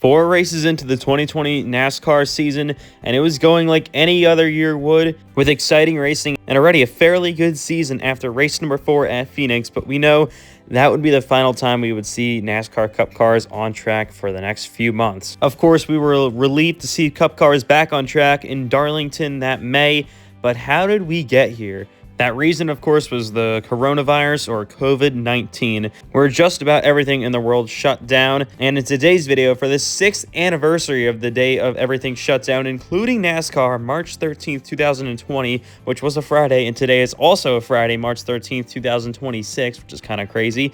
4 races into the 2020 NASCAR season, and it was going like any other year would, with exciting racing and already a fairly good season after race number 4 at Phoenix, but we know that would be the final time we would see NASCAR Cup cars on track for the next few months. Of course, we were relieved to see Cup cars back on track in Darlington that May, but how did we get here? That reason, of course, was the coronavirus or COVID-19, where just about everything in the world shut down. And in today's video, for the 6th anniversary of the day of everything shut down, including NASCAR, March 13th, 2020, which was a Friday, and today is also a Friday, March 13th, 2026, which is kind of crazy.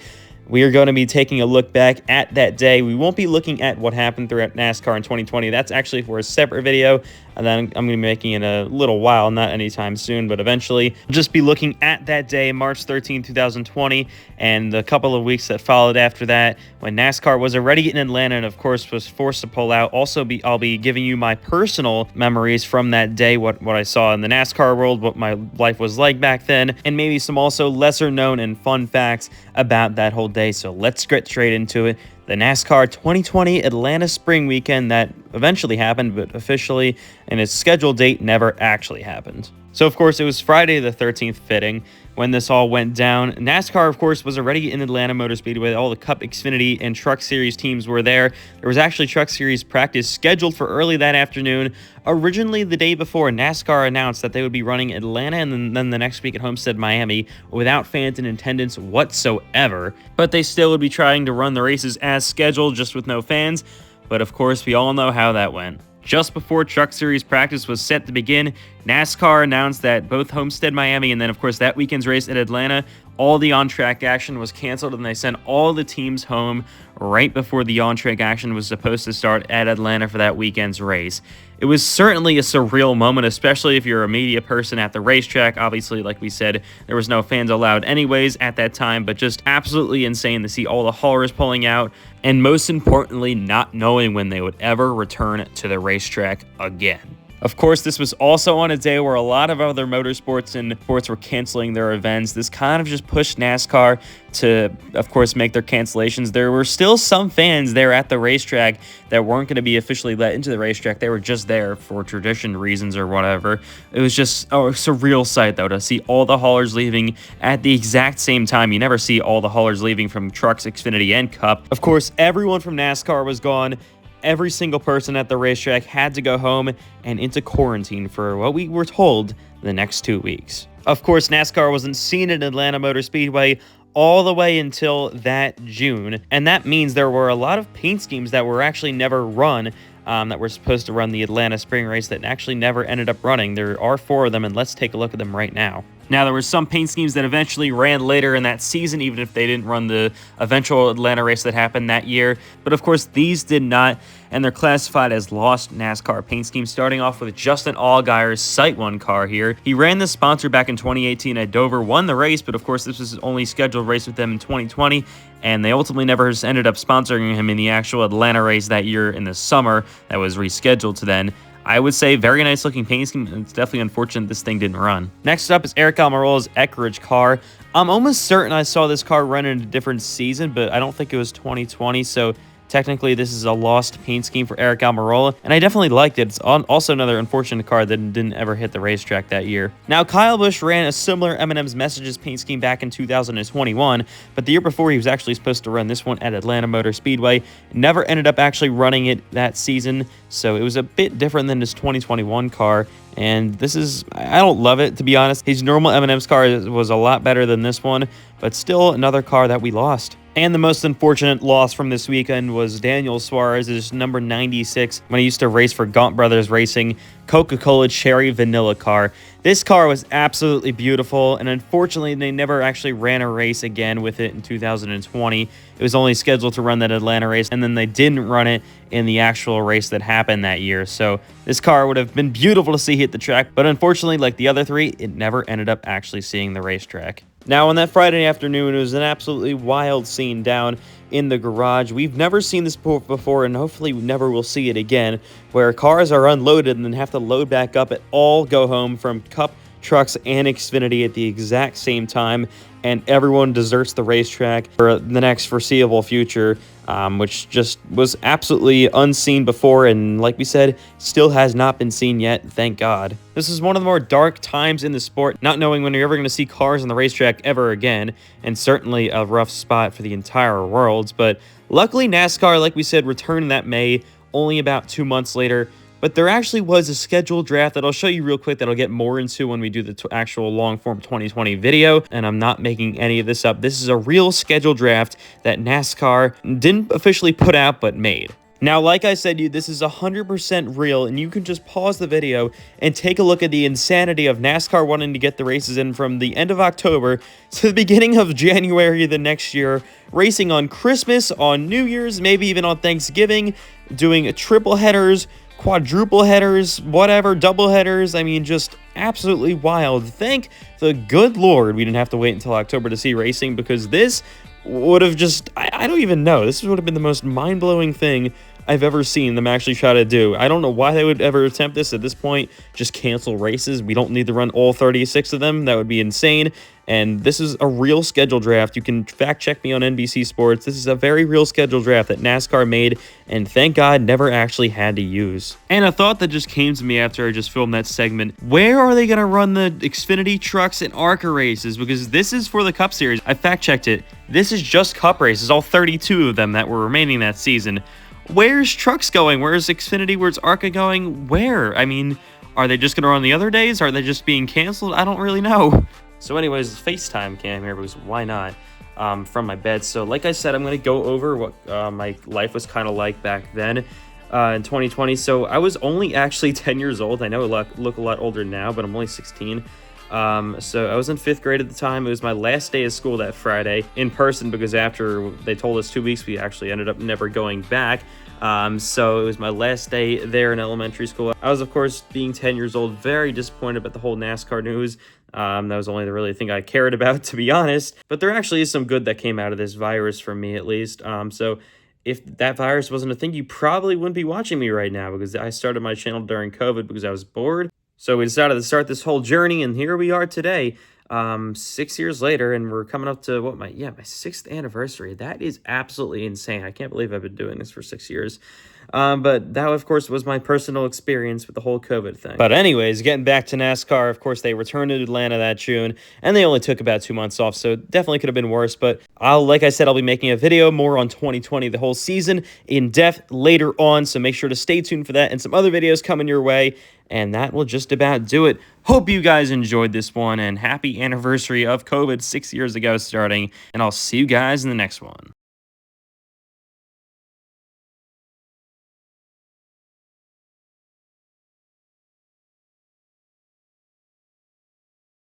We are going to be taking a look back at that day. We won't be looking at what happened throughout NASCAR in 2020. That's actually for a separate video, and then I'm going to be making it in a little while, not anytime soon, but eventually. We'll just be looking at that day, March 13, 2020, and the couple of weeks that followed after that, when NASCAR was already in Atlanta and, of course, was forced to pull out. Also, I'll be giving you my personal memories from that day, what I saw in the NASCAR world, what my life was like back then, and maybe some also lesser-known and fun facts about that whole day. So let's get straight into it. The NASCAR 2020 Atlanta Spring Weekend that eventually happened, but officially, and its scheduled date never actually happened. So, of course, it was Friday the 13th fitting when this all went down. NASCAR, of course, was already in Atlanta Motor Speedway. All the Cup, Xfinity, and Truck Series teams were there. There was actually Truck Series practice scheduled for early that afternoon. Originally, the day before, NASCAR announced that they would be running Atlanta and then the next week at Homestead, Miami, without fans in attendance whatsoever. But they still would be trying to run the races as scheduled, just with no fans. But, of course, we all know how that went. Just before Truck Series practice was set to begin, NASCAR announced that both Homestead, Miami, and then, of course, that weekend's race at Atlanta, all the on-track action was canceled, and they sent all the teams home right before the on-track action was supposed to start at Atlanta for that weekend's race. It was certainly a surreal moment, especially if you're a media person at the racetrack. Obviously, like we said, there was no fans allowed anyways at that time, but just absolutely insane to see all the haulers pulling out, and most importantly, not knowing when they would ever return to the racetrack again. Of course, this was also on a day where a lot of other motorsports and sports were canceling their events. This kind of just pushed NASCAR to, of course, make their cancellations. There were still some fans there at the racetrack that weren't going to be officially let into the racetrack. They were just there for tradition reasons or whatever. It was just a surreal sight, though, to see all the haulers leaving at the exact same time. You never see all the haulers leaving from Trucks, Xfinity, and Cup. Of course, everyone from NASCAR was gone. Every single person at the racetrack had to go home and into quarantine for what we were told the next 2 weeks. Of course, NASCAR wasn't seen at Atlanta Motor Speedway all the way until that June, and that means there were a lot of paint schemes that were actually never run, that were supposed to run the Atlanta Spring Race that actually never ended up running. There are 4 of them, and let's take a look at them right now. Now, there were some paint schemes that eventually ran later in that season, even if they didn't run the eventual Atlanta race that happened that year. But, of course, these did not, and they're classified as lost NASCAR paint schemes, starting off with Justin Allgaier's Sight 1 car here. He ran this sponsor back in 2018 at Dover, won the race, but, of course, this was his only scheduled race with them in 2020, and they ultimately never ended up sponsoring him in the actual Atlanta race that year in the summer that was rescheduled to then. I would say very nice looking paint scheme. It's definitely unfortunate this thing didn't run. Next up is Eric Almirola's Eckridge car. I'm almost certain I saw this car run in a different season, but I don't think it was 2020, so technically this is a lost paint scheme for Eric Almirola, and I definitely liked it. It's also another unfortunate car that didn't ever hit the racetrack that year. Now, Kyle Busch ran a similar M&M's Messages paint scheme back in 2021, but the year before he was actually supposed to run this one at Atlanta Motor Speedway. Never ended up actually running it that season, so it was a bit different than his 2021 car. And this is, I don't love it, to be honest. His normal M&M's car was a lot better than this one, but still another car that we lost. And the most unfortunate loss from this weekend was Daniel Suarez's number 96 when he used to race for Gaunt Brothers Racing Coca-Cola Cherry Vanilla car. This car was absolutely beautiful, and unfortunately, they never actually ran a race again with it in 2020. It was only scheduled to run that Atlanta race, and then they didn't run it in the actual race that happened that year. So this car would have been beautiful to see hit the track, but unfortunately, like the other 3, it never ended up actually seeing the racetrack. Now, on that Friday afternoon, it was an absolutely wild scene down in the garage. We've never seen this before, and hopefully we never will see it again, where cars are unloaded and then have to load back up and all go home from Cup, Trucks, and Xfinity at the exact same time and everyone deserts the racetrack for the next foreseeable future, which just was absolutely unseen before, and like we said, still has not been seen yet, thank God. This is one of the more dark times in the sport, not knowing when you're ever going to see cars on the racetrack ever again, and certainly a rough spot for the entire world. But luckily, NASCAR, like we said, returned in that May, only about 2 months later. But there actually was a scheduled draft that I'll show you real quick that I'll get more into when we do the actual long-form 2020 video, and I'm not making any of this up. This is a real scheduled draft that NASCAR didn't officially put out, but made. Now, like I said, this is 100% real, and you can just pause the video and take a look at the insanity of NASCAR wanting to get the races in from the end of October to the beginning of January the next year, racing on Christmas, on New Year's, maybe even on Thanksgiving, doing triple headers, quadruple headers, whatever, double headers. I mean, just absolutely wild. Thank the good Lord we didn't have to wait until October to see racing, because this would have just, I don't even know. This would have been the most mind-blowing thing I've ever seen them actually try to do. I don't know why they would ever attempt this at this point. Just cancel races. We don't need to run all 36 of them. That would be insane. And this is a real schedule draft. You can fact check me on NBC Sports. This is a very real schedule draft that NASCAR made, and thank God never actually had to use. And a thought that just came to me after I just filmed that segment: where are they going to run the Xfinity trucks and ARCA races? Because this is for the Cup Series. I fact checked it. This is just Cup races, all 32 of them that were remaining that season. Where's trucks going? Where's Xfinity? Where's ARCA going? Where? I mean, are they just going to run the other days? Are they just being canceled? I don't really know. So anyways, FaceTime cam here, because why not, from my bed. So like I said, I'm going to go over what my life was kind of like back then in 2020. So I was only actually 10 years old. I know I look a lot older now, but I'm only 16. So I was in 5th grade at the time. It was my last day of school that Friday in person, because after they told us 2 weeks, we actually ended up never going back. So it was my last day there in elementary school. I was, of course, being 10 years old, very disappointed about the whole NASCAR news. That was only the really thing I cared about, to be honest. But there actually is some good that came out of this virus, for me at least. So if that virus wasn't a thing, you probably wouldn't be watching me right now, because I started my channel during COVID because I was bored. So we decided to start this whole journey, and here we are today, 6 years later, and we're coming up to my 6th anniversary. That is absolutely insane. I can't believe I've been doing this for 6 years. But that, of course, was my personal experience with the whole COVID thing. But anyways, getting back to NASCAR, of course, they returned to Atlanta that June, and they only took about 2 months off, so definitely could have been worse. But like I said, I'll be making a video more on 2020, the whole season, in depth later on, so make sure to stay tuned for that, and some other videos coming your way. And that will just about do it. Hope you guys enjoyed this one, and happy anniversary of COVID 6 years ago starting, and I'll see you guys in the next one.